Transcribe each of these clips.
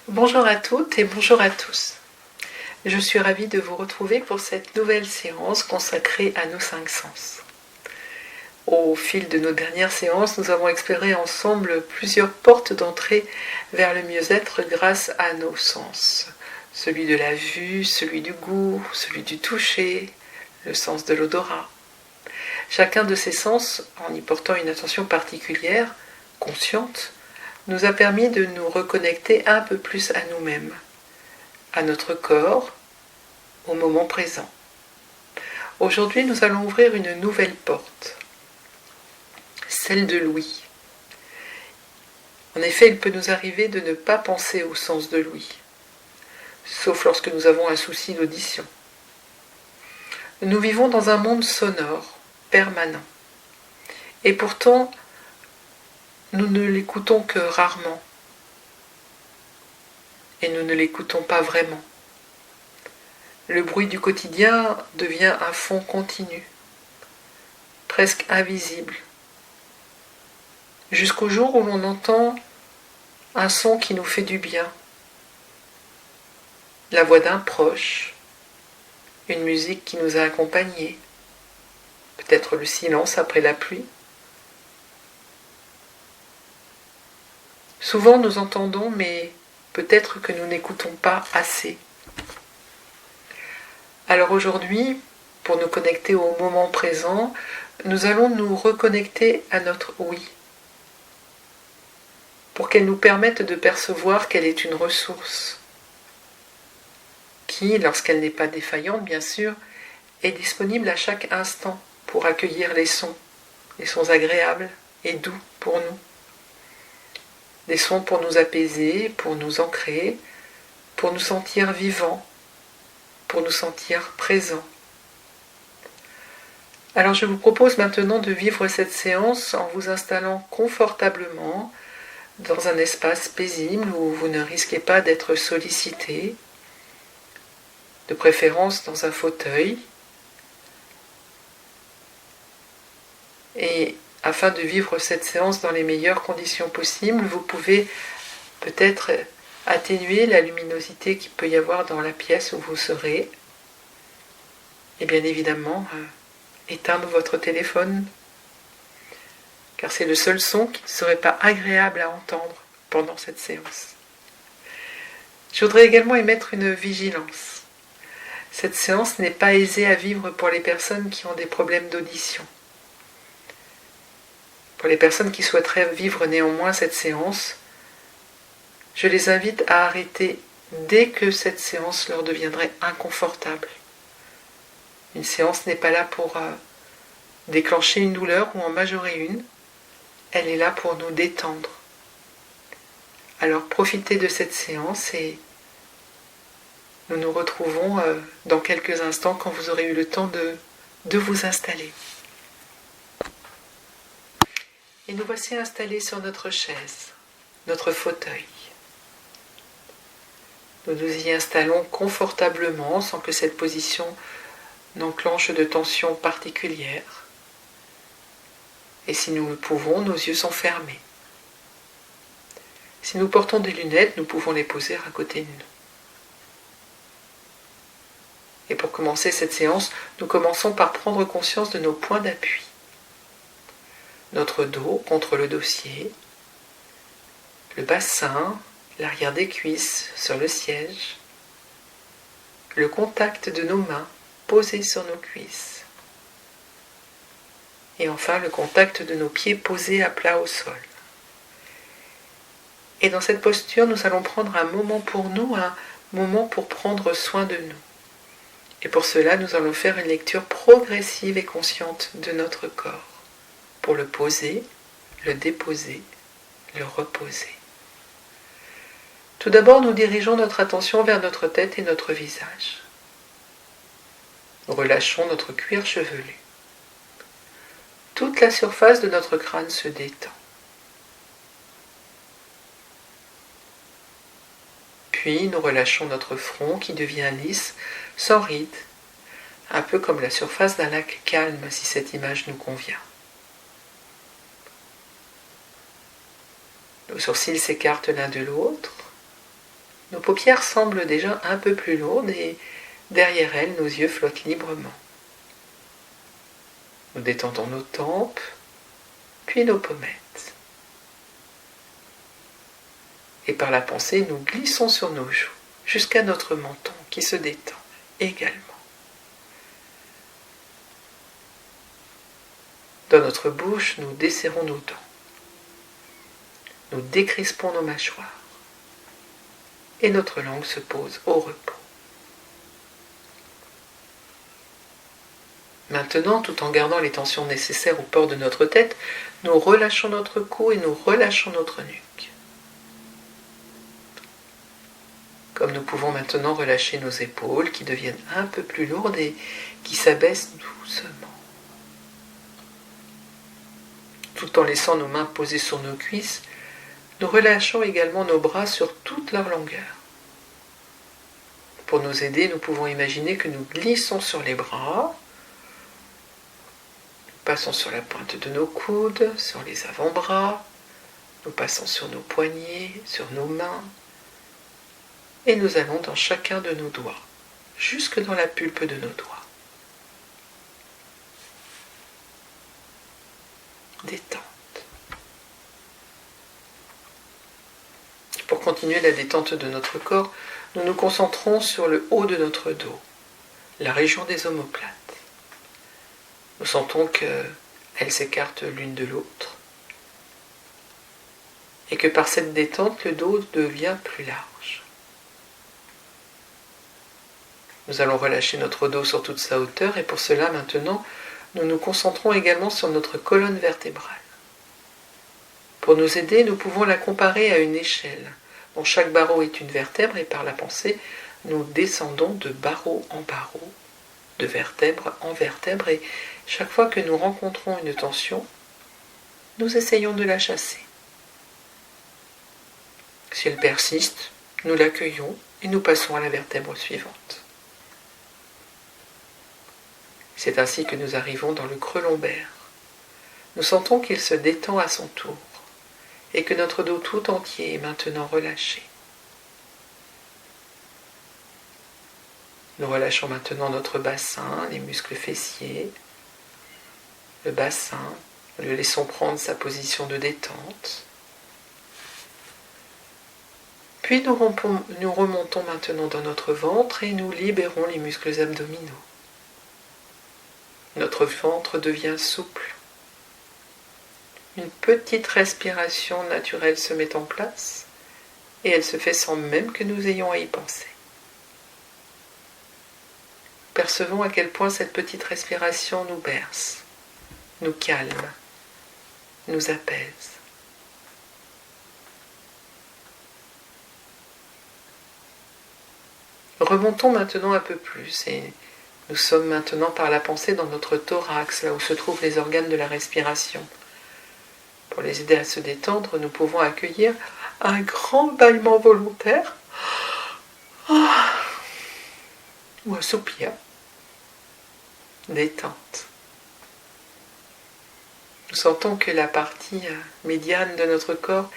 Bonjour à toutes et bonjour à tous. Je suis ravie de vous retrouver pour cette nouvelle séance consacrée à nos cinq sens. Au fil de nos dernières séances, nous avons exploré ensemble plusieurs portes d'entrée vers le mieux-être grâce à nos sens. Celui de la vue, celui du goût, celui du toucher, le sens de l'odorat. Chacun de ces sens, en y portant une attention particulière, consciente, nous a permis de nous reconnecter un peu plus à nous-mêmes, à notre corps, au moment présent. Aujourd'hui, nous allons ouvrir une nouvelle porte, celle de l'ouïe. En effet, il peut nous arriver de ne pas penser au sens de l'ouïe, sauf lorsque nous avons un souci d'audition. Nous vivons dans un monde sonore, permanent, et pourtant, nous ne l'écoutons que rarement, et nous ne l'écoutons pas vraiment. Le bruit du quotidien devient un fond continu, presque invisible, jusqu'au jour où l'on entend un son qui nous fait du bien, la voix d'un proche, une musique qui nous a accompagnés, peut-être le silence après la pluie. Souvent nous entendons, mais peut-être que nous n'écoutons pas assez. Alors aujourd'hui, pour nous connecter au moment présent, nous allons nous reconnecter à notre oui, pour qu'elle nous permette de percevoir qu'elle est une ressource qui, lorsqu'elle n'est pas défaillante bien sûr, est disponible à chaque instant pour accueillir les sons agréables et doux pour nous, des sons pour nous apaiser, pour nous ancrer, pour nous sentir vivants, pour nous sentir présents. Alors je vous propose maintenant de vivre cette séance en vous installant confortablement dans un espace paisible où vous ne risquez pas d'être sollicité, de préférence dans un fauteuil. Et afin de vivre cette séance dans les meilleures conditions possibles, vous pouvez peut-être atténuer la luminosité qu'il peut y avoir dans la pièce où vous serez. Et bien évidemment, éteindre votre téléphone, car c'est le seul son qui ne serait pas agréable à entendre pendant cette séance. Je voudrais également émettre une vigilance. Cette séance n'est pas aisée à vivre pour les personnes qui ont des problèmes d'audition. Pour les personnes qui souhaiteraient vivre néanmoins cette séance, je les invite à arrêter dès que cette séance leur deviendrait inconfortable. Une séance n'est pas là pour déclencher une douleur ou en majorer une, elle est là pour nous détendre. Alors profitez de cette séance et nous nous retrouvons dans quelques instants quand vous aurez eu le temps de vous installer. Et nous voici installés sur notre chaise, notre fauteuil. Nous nous y installons confortablement sans que cette position n'enclenche de tension particulière. Et si nous le pouvons, nos yeux sont fermés. Si nous portons des lunettes, nous pouvons les poser à côté de nous. Et pour commencer cette séance, nous commençons par prendre conscience de nos points d'appui. Notre dos contre le dossier, le bassin, l'arrière des cuisses sur le siège, le contact de nos mains posées sur nos cuisses, et enfin le contact de nos pieds posés à plat au sol. Et dans cette posture, nous allons prendre un moment pour nous, un moment pour prendre soin de nous. Et pour cela, nous allons faire une lecture progressive et consciente de notre corps, pour le poser, le déposer, le reposer. Tout d'abord, nous dirigeons notre attention vers notre tête et notre visage. Nous relâchons notre cuir chevelu. Toute la surface de notre crâne se détend. Puis nous relâchons notre front qui devient lisse, sans rides, un peu comme la surface d'un lac calme si cette image nous convient. Nos sourcils s'écartent l'un de l'autre. Nos paupières semblent déjà un peu plus lourdes et derrière elles, nos yeux flottent librement. Nous détendons nos tempes, puis nos pommettes. Et par la pensée, nous glissons sur nos joues, jusqu'à notre menton qui se détend également. Dans notre bouche, nous desserrons nos dents. Nous décrispons nos mâchoires. Et notre langue se pose au repos. Maintenant, tout en gardant les tensions nécessaires au port de notre tête, nous relâchons notre cou et nous relâchons notre nuque. Comme nous pouvons maintenant relâcher nos épaules qui deviennent un peu plus lourdes et qui s'abaissent doucement. Tout en laissant nos mains posées sur nos cuisses, nous relâchons également nos bras sur toute leur longueur. Pour nous aider, nous pouvons imaginer que nous glissons sur les bras, passons sur la pointe de nos coudes, sur les avant-bras, nous passons sur nos poignets, sur nos mains, et nous allons dans chacun de nos doigts, jusque dans la pulpe de nos doigts. Détente. Pour continuer la détente de notre corps, nous nous concentrons sur le haut de notre dos, la région des omoplates. Nous sentons qu'elles s'écartent l'une de l'autre et que par cette détente, le dos devient plus large. Nous allons relâcher notre dos sur toute sa hauteur et pour cela, maintenant, nous nous concentrons également sur notre colonne vertébrale. Pour nous aider, nous pouvons la comparer à une échelle dont chaque barreau est une vertèbre et par la pensée, nous descendons de barreau en barreau, de vertèbre en vertèbre et chaque fois que nous rencontrons une tension, nous essayons de la chasser. Si elle persiste, nous l'accueillons et nous passons à la vertèbre suivante. C'est ainsi que nous arrivons dans le creux lombaire. Nous sentons qu'il se détend à son tour et que notre dos tout entier est maintenant relâché. Nous relâchons maintenant notre bassin, les muscles fessiers, le bassin, le laissons prendre sa position de détente. Puis nous remontons maintenant dans notre ventre et nous libérons les muscles abdominaux. Notre ventre devient souple. Une petite respiration naturelle se met en place et elle se fait sans même que nous ayons à y penser. Percevons à quel point cette petite respiration nous berce, nous calme, nous apaise. Remontons maintenant un peu plus et nous sommes maintenant par la pensée dans notre thorax, là où se trouvent les organes de la respiration. Pour les aider à se détendre, nous pouvons accueillir un grand bâillement volontaire ou un soupir. Détente. Nous sentons que la partie médiane de notre corps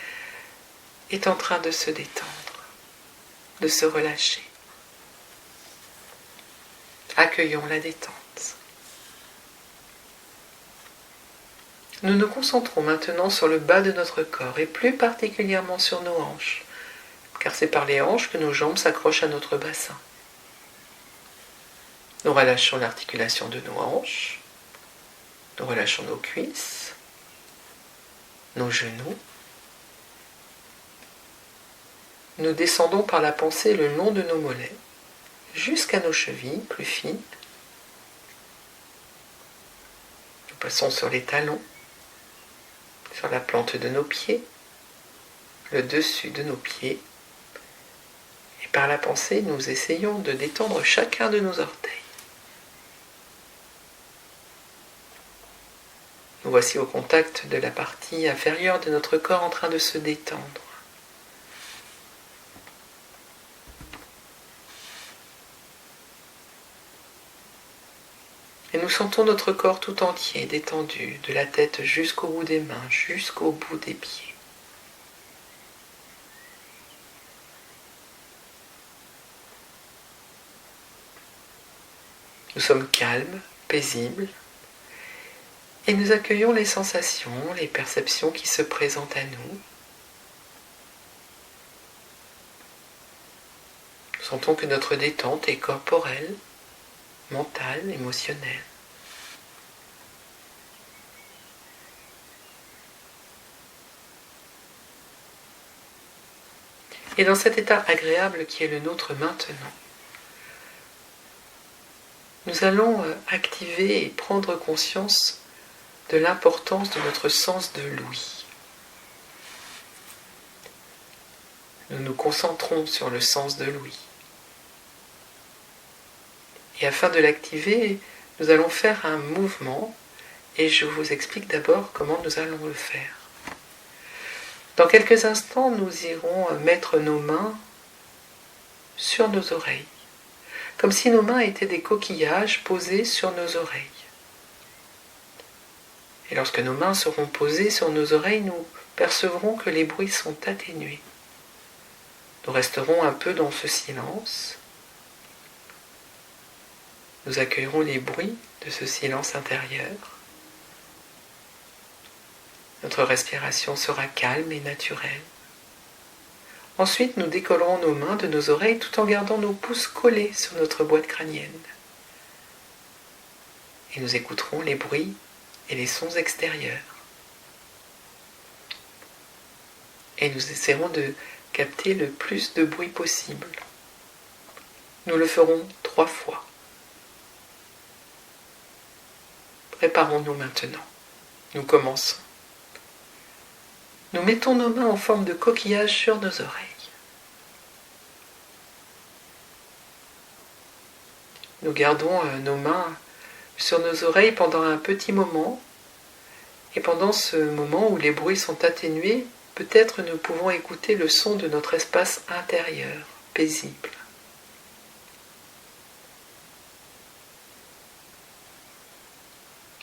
est en train de se détendre, de se relâcher. Accueillons la détente. Nous nous concentrons maintenant sur le bas de notre corps et plus particulièrement sur nos hanches, car c'est par les hanches que nos jambes s'accrochent à notre bassin. Nous relâchons l'articulation de nos hanches, nous relâchons nos cuisses, nos genoux. Nous descendons par la pensée le long de nos mollets, jusqu'à nos chevilles plus fines. Nous passons sur les talons, sur la plante de nos pieds, le dessus de nos pieds. Et par la pensée, nous essayons de détendre chacun de nos orteils. Nous voici au contact de la partie inférieure de notre corps en train de se détendre. Et nous sentons notre corps tout entier détendu, de la tête jusqu'au bout des mains, jusqu'au bout des pieds. Nous sommes calmes, paisibles, et nous accueillons les sensations, les perceptions qui se présentent à nous. Nous sentons que notre détente est corporelle, mentale, émotionnelle. Et dans cet état agréable qui est le nôtre maintenant, nous allons activer et prendre conscience de l'importance de notre sens de l'ouïe. Nous nous concentrons sur le sens de l'ouïe. Et afin de l'activer, nous allons faire un mouvement et je vous explique d'abord comment nous allons le faire. Dans quelques instants, nous irons mettre nos mains sur nos oreilles, comme si nos mains étaient des coquillages posés sur nos oreilles. Et lorsque nos mains seront posées sur nos oreilles, nous percevrons que les bruits sont atténués. Nous resterons un peu dans ce silence. Nous accueillerons les bruits de ce silence intérieur. Notre respiration sera calme et naturelle. Ensuite, nous décollerons nos mains de nos oreilles tout en gardant nos pouces collés sur notre boîte crânienne. Et nous écouterons les bruits et les sons extérieurs. Et nous essaierons de capter le plus de bruit possible. Nous le ferons 3 fois. Préparons-nous maintenant. Nous commençons. Nous mettons nos mains en forme de coquillage sur nos oreilles. Nous gardons nos mains sur nos oreilles pendant un petit moment. Et pendant ce moment où les bruits sont atténués, peut-être nous pouvons écouter le son de notre espace intérieur, paisible.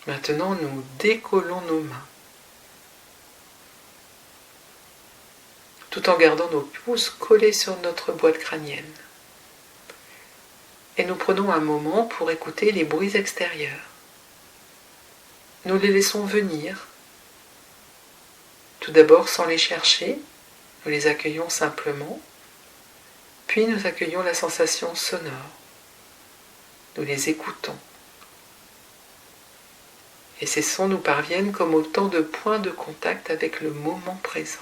Maintenant, nous décollons nos mains, tout en gardant nos pouces collés sur notre boîte crânienne. Et nous prenons un moment pour écouter les bruits extérieurs. Nous les laissons venir. Tout d'abord sans les chercher, nous les accueillons simplement, puis nous accueillons la sensation sonore. Nous les écoutons. Et ces sons nous parviennent comme autant de points de contact avec le moment présent.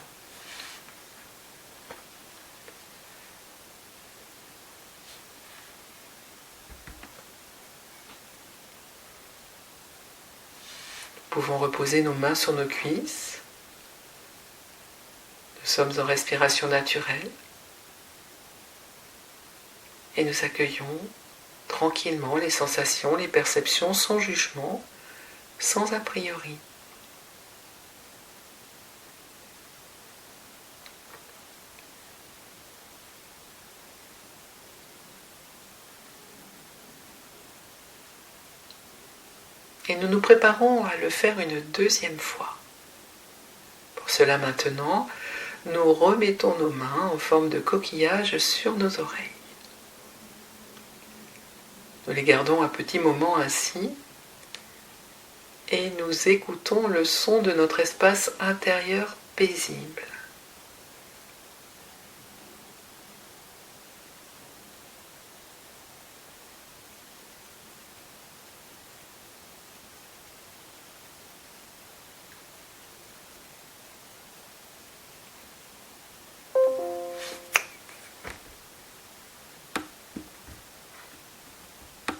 Nous pouvons reposer nos mains sur nos cuisses. Nous sommes en respiration naturelle. Et nous accueillons tranquillement les sensations, les perceptions, sans jugement, sans a priori. Et nous nous préparons à le faire une 2e fois. Pour cela maintenant, nous remettons nos mains en forme de coquillage sur nos oreilles. Nous les gardons un petit moment ainsi et nous écoutons le son de notre espace intérieur paisible.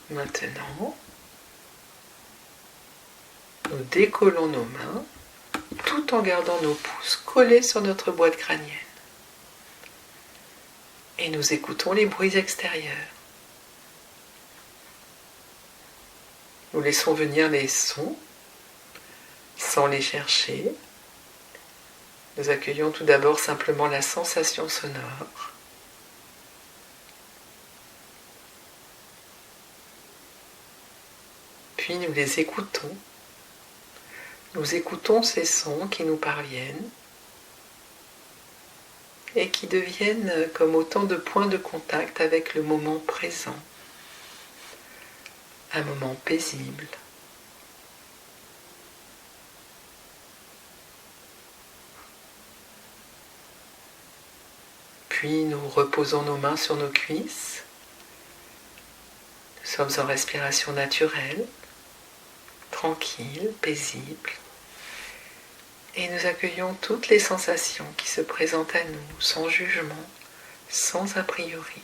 Maintenant, nous décollons nos mains tout en gardant nos pouces collés sur notre boîte crânienne. Et nous écoutons les bruits extérieurs. Nous laissons venir les sons sans les chercher. Nous accueillons tout d'abord simplement la sensation sonore. Puis nous les écoutons. Nous écoutons ces sons qui nous parviennent et qui deviennent comme autant de points de contact avec le moment présent. un moment paisible. Puis nous reposons nos mains sur nos cuisses. Nous sommes en respiration naturelle, tranquille, paisible. Et nous accueillons toutes les sensations qui se présentent à nous, sans jugement, sans a priori.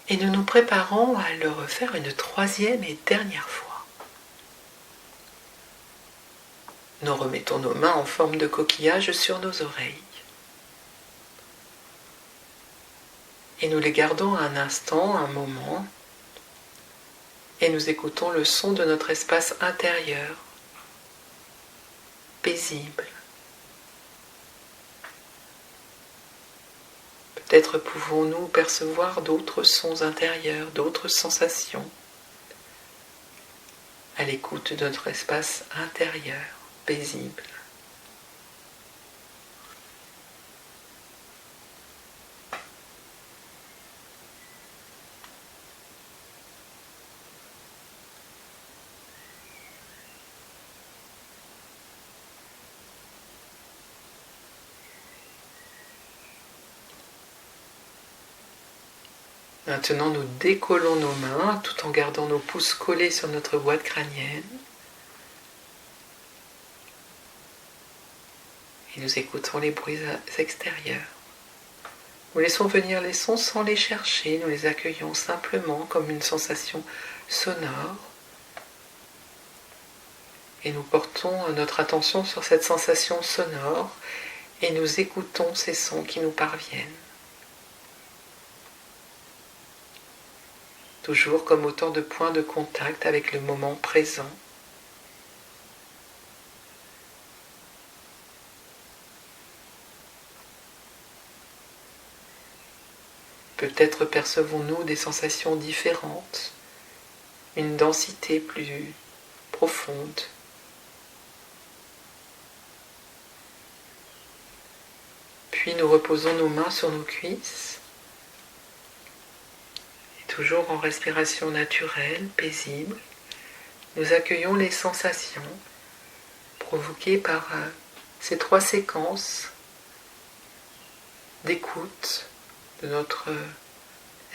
Et nous nous préparons à le refaire une troisième et dernière fois. Nous remettons nos mains en forme de coquillage sur nos oreilles. Et nous les gardons un instant, un moment, et nous écoutons le son de notre espace intérieur, paisible. Peut-être pouvons-nous percevoir d'autres sons intérieurs, d'autres sensations à l'écoute de notre espace intérieur, paisible. Maintenant, nous décollons nos mains tout en gardant nos pouces collés sur notre boîte crânienne. Et nous écoutons les bruits extérieurs. Nous laissons venir les sons sans les chercher, nous les accueillons simplement comme une sensation sonore. Et nous portons notre attention sur cette sensation sonore et nous écoutons ces sons qui nous parviennent. Toujours comme autant de points de contact avec le moment présent. Peut-être percevons-nous des sensations différentes, une densité plus profonde. Puis nous reposons nos mains sur nos cuisses, et toujours en respiration naturelle, paisible, nous accueillons les sensations provoquées par ces trois séquences d'écoute de notre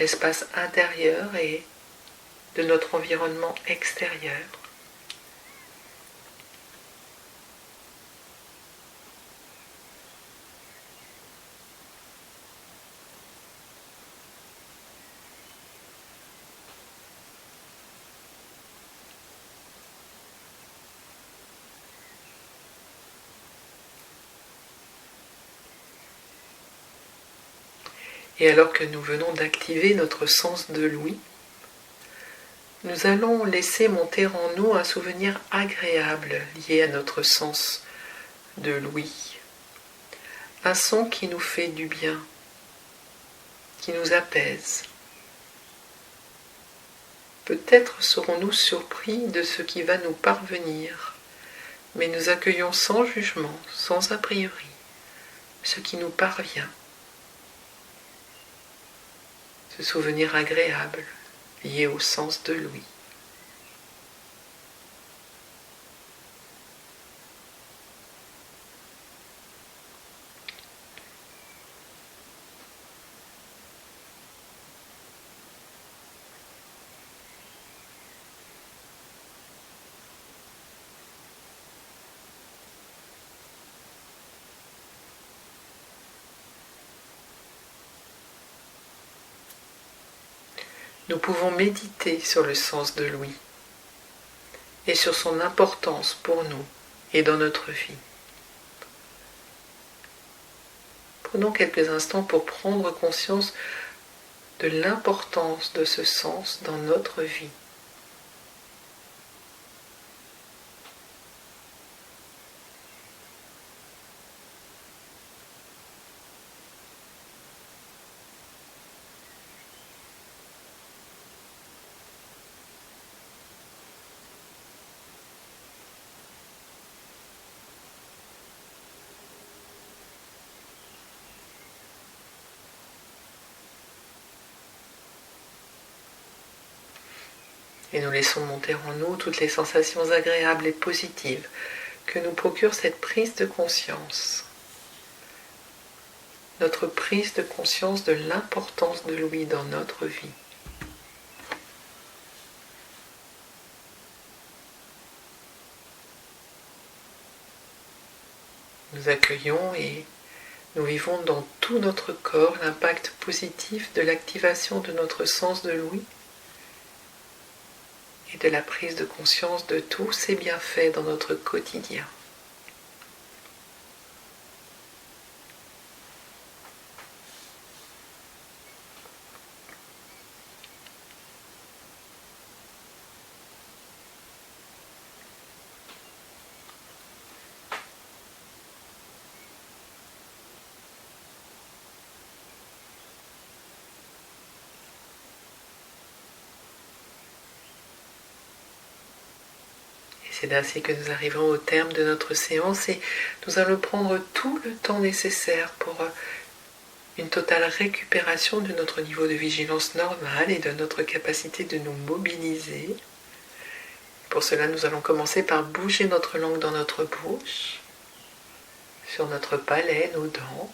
espace intérieur et de notre environnement extérieur. Et alors que nous venons d'activer notre sens de l'ouïe, nous allons laisser monter en nous un souvenir agréable lié à notre sens de l'ouïe. Un son qui nous fait du bien, qui nous apaise. Peut-être serons-nous surpris de ce qui va nous parvenir, mais nous accueillons sans jugement, sans a priori, ce qui nous parvient. Ce souvenir agréable lié au sens de l'ouïe. Nous pouvons méditer sur le sens de l'ouïe et sur son importance pour nous et dans notre vie. Prenons quelques instants pour prendre conscience de l'importance de ce sens dans notre vie. Et nous laissons monter en nous toutes les sensations agréables et positives que nous procure cette prise de conscience. Notre prise de conscience de l'importance de l'ouïe dans notre vie. Nous accueillons et nous vivons dans tout notre corps l'impact positif de l'activation de notre sens de l'ouïe et de la prise de conscience de tous ces bienfaits dans notre quotidien. C'est ainsi que nous arrivons au terme de notre séance et nous allons prendre tout le temps nécessaire pour une totale récupération de notre niveau de vigilance normal et de notre capacité de nous mobiliser. Pour cela, nous allons commencer par bouger notre langue dans notre bouche, sur notre palais, nos dents,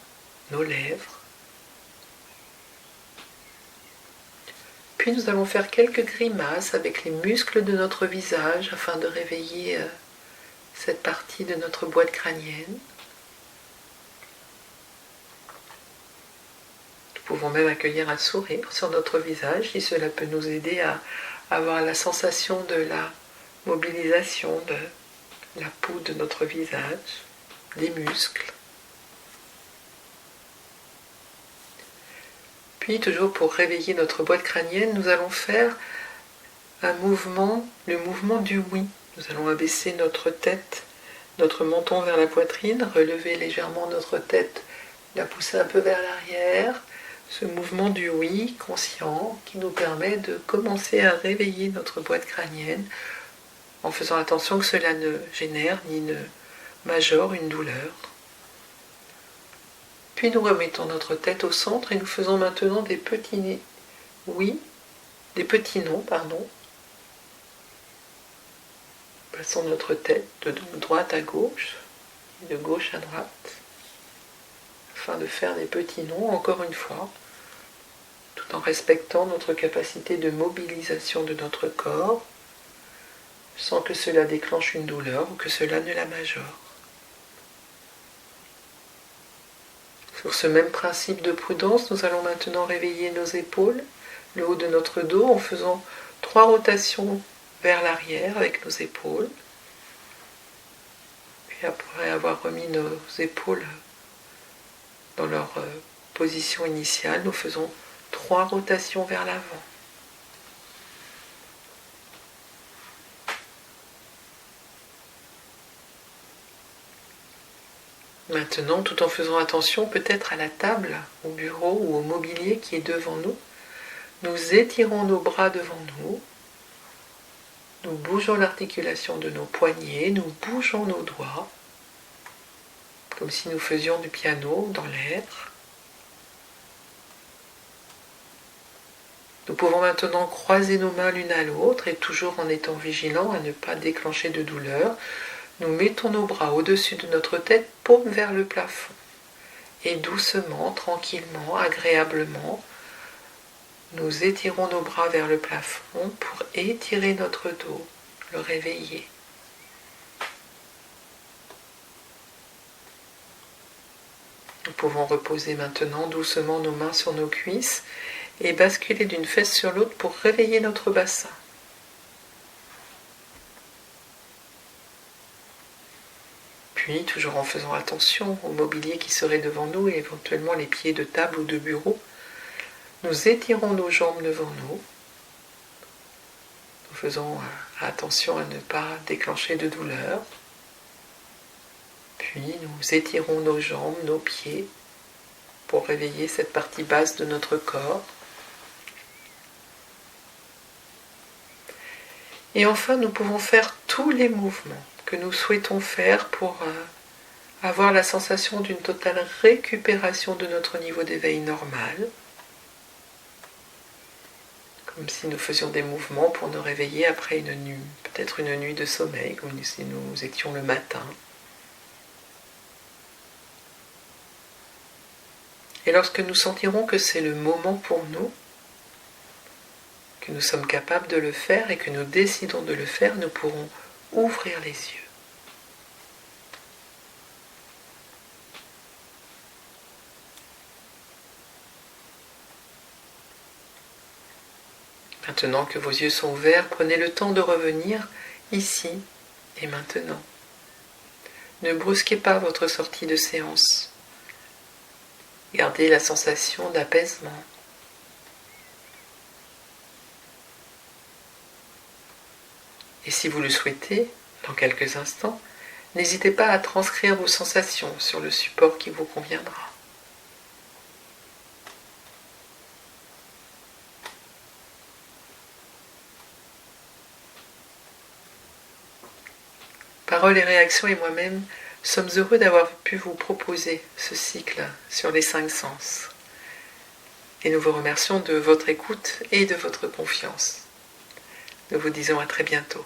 nos lèvres. Puis nous allons faire quelques grimaces avec les muscles de notre visage afin de réveiller cette partie de notre boîte crânienne. Nous pouvons même accueillir un sourire sur notre visage si cela peut nous aider à avoir la sensation de la mobilisation de la peau de notre visage, des muscles. Puis, toujours pour réveiller notre boîte crânienne, nous allons faire un mouvement, le mouvement du oui. Nous allons abaisser notre tête, notre menton vers la poitrine, relever légèrement notre tête, la pousser un peu vers l'arrière. Ce mouvement du oui conscient qui nous permet de commencer à réveiller notre boîte crânienne en faisant attention que cela ne génère ni ne majore une douleur. Puis nous remettons notre tête au centre et nous faisons maintenant des petits oui, des petits non, pardon. Passons notre tête de droite à gauche et de gauche à droite afin de faire des petits non encore une fois, tout en respectant notre capacité de mobilisation de notre corps sans que cela déclenche une douleur ou que cela ne la majore. Sur ce même principe de prudence, nous allons maintenant réveiller nos épaules, le haut de notre dos, en faisant 3 rotations vers l'arrière avec nos épaules. Puis après avoir remis nos épaules dans leur position initiale, nous faisons 3 rotations vers l'avant. Maintenant, tout en faisant attention peut-être à la table, au bureau ou au mobilier qui est devant nous, nous étirons nos bras devant nous, nous bougeons l'articulation de nos poignets, nous bougeons nos doigts, comme si nous faisions du piano dans l'air. Nous pouvons maintenant croiser nos mains l'une à l'autre et toujours en étant vigilants à ne pas déclencher de douleur, nous mettons nos bras au-dessus de notre tête, paume vers le plafond. Et doucement, tranquillement, agréablement, nous étirons nos bras vers le plafond pour étirer notre dos, le réveiller. Nous pouvons reposer maintenant doucement nos mains sur nos cuisses et basculer d'une fesse sur l'autre pour réveiller notre bassin. Puis, toujours en faisant attention au mobilier qui serait devant nous et éventuellement les pieds de table ou de bureau, nous étirons nos jambes devant nous. Nous faisons attention à ne pas déclencher de douleur. Puis nous étirons nos jambes, nos pieds pour réveiller cette partie basse de notre corps. Et enfin, nous pouvons faire tous les mouvements que nous souhaitons faire pour avoir la sensation d'une totale récupération de notre niveau d'éveil normal. comme si nous faisions des mouvements pour nous réveiller après une nuit, peut-être une nuit de sommeil, comme si nous étions le matin. Et lorsque nous sentirons que c'est le moment pour nous, que nous sommes capables de le faire et que nous décidons de le faire, nous pourrons ouvrir les yeux. Maintenant que vos yeux sont ouverts, prenez le temps de revenir ici et maintenant. Ne brusquez pas votre sortie de séance. Gardez la sensation d'apaisement. Et si vous le souhaitez, dans quelques instants, n'hésitez pas à transcrire vos sensations sur le support qui vous conviendra. Paroles et réactions et moi-même sommes heureux d'avoir pu vous proposer ce cycle sur les 5 sens. Et nous vous remercions de votre écoute et de votre confiance. Nous vous disons à très bientôt.